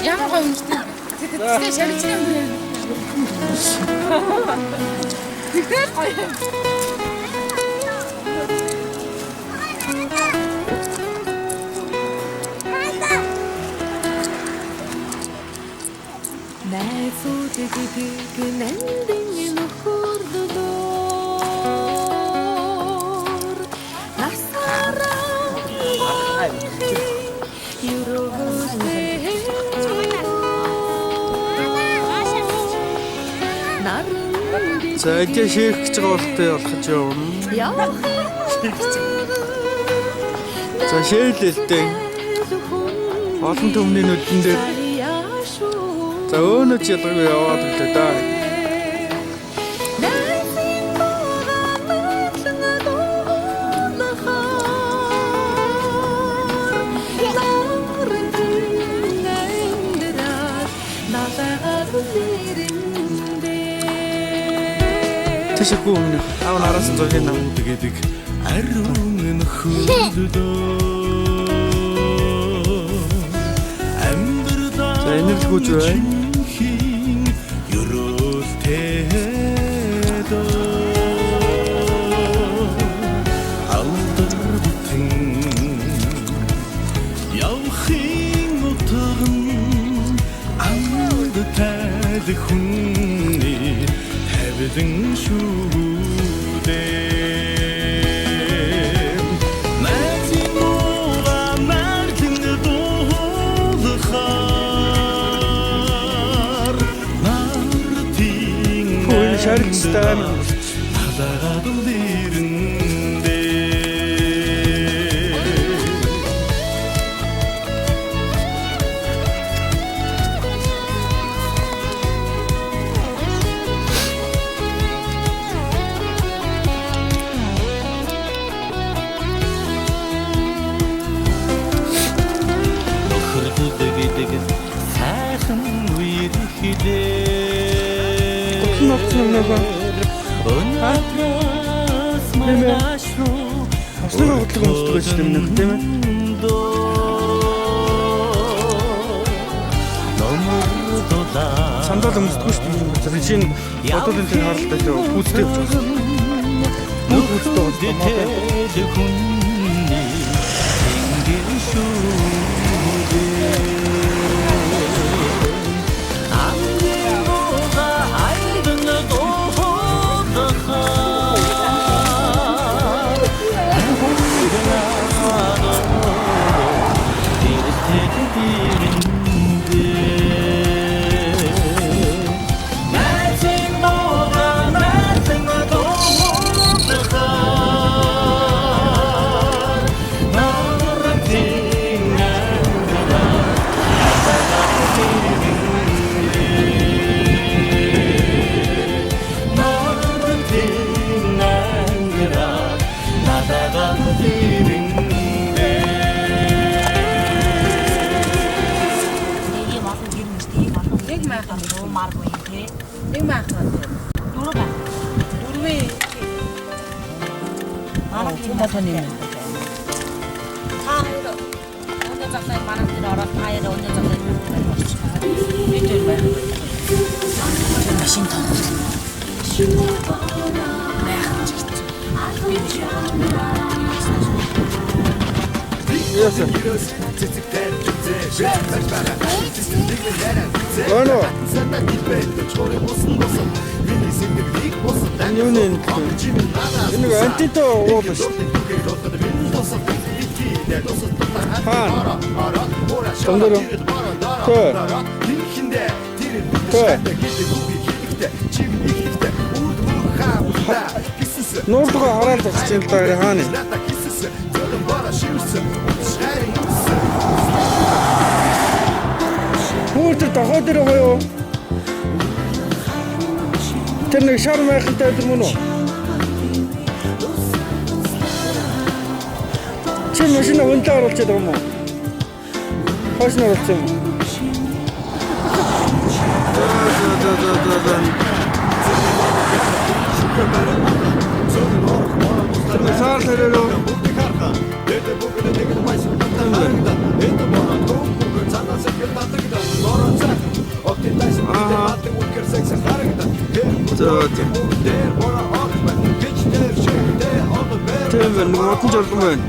Ямар гоё юм шүү. Тэгээд шарич юм бэ. Тэгэхээр гоё. За ажил шийх гэж байгаа болтой болох юм. За шээлэлтэй. Олон төмний нүдэн дээр. За өөнөч ялгаагүй яваад үлээ да. Тэшгүй өмнө аав нараас зургийг намд гэдэг ариун нөхөдөө амдраа за энерги хүч бай юрэлтэдөө алдар бүтэн явахын утган амд тал хүнний тавилан шүүдээ мэтимуга мартин дуулахар нартин хөл шарчтан сандал өмсдөггүй шүү дээ. Жишээ нь бодолын тэр харалтай пүүцтэй явж байгаа. Пүүцтэй болсон. Энэ антито уулаш. Хан. Сондоро. Нурдгаа хараад очиж юм даа хаана. Хүүтэ тохоо дээр гоё. Тэр нэг шар майхантай тэр мөн үү? Чи машина өнтөө оруулчихад байгаа юм уу? Хойш нь оруулсан юм. Тийм нэг модон жолгон байна.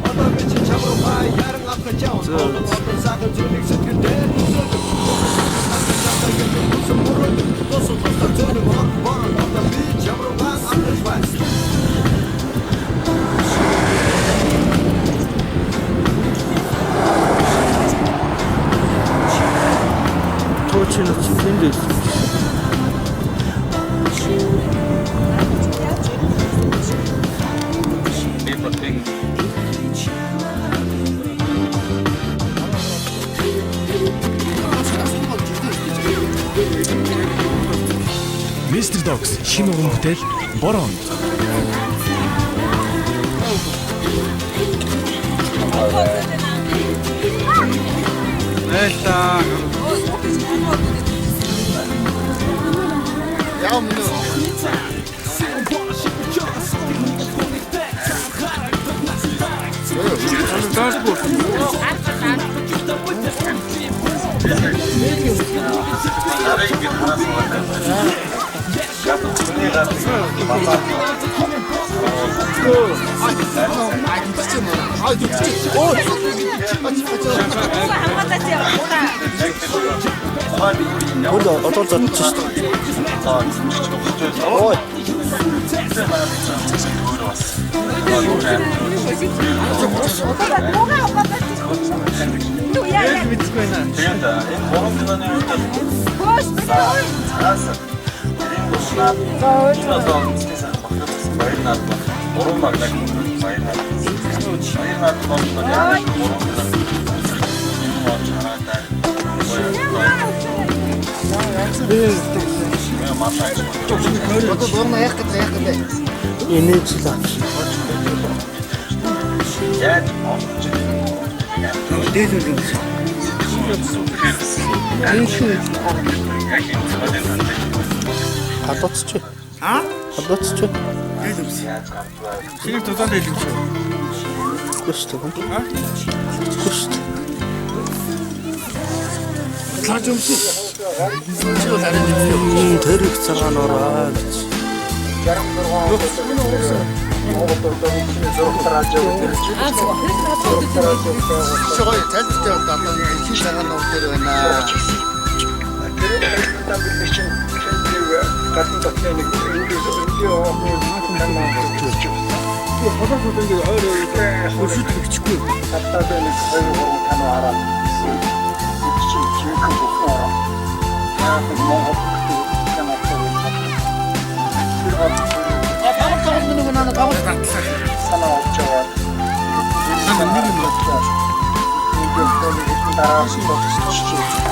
Точно цифрендээс. Mr. Dogs шинэ уран бүтээл Борон. Байлаа. Яа мөн. 어떤 자 Энэжлаа. Яг дээлэн. Хадацч. Хадацч. Шинийг тулаан дэлгэж. Гүштэй. Гүштэй. Лаж өмсөж. Чийл харин юм. Тэрэг цагаан ороо гэж. Чогой тайлбартай одоо хин цагаан ном дээр байна. Гадны дотны нэг видео хөшөд бичгүй. Хатаа дээр нэг 2-3 танаа хараад. Чи чимхэн бохоо. Аа мөн нэг нана гавж татлаа. Санаа авчаа. Санаа нэг юм авчаа. Дараа нь болчихсон.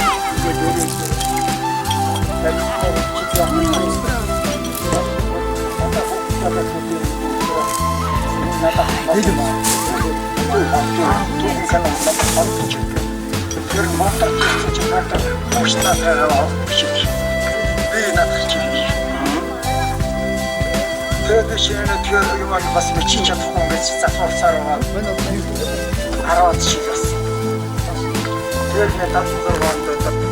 Следующее твердое вас мечичат в комнате зафорсарова. Арат шилос. Твердое так называют.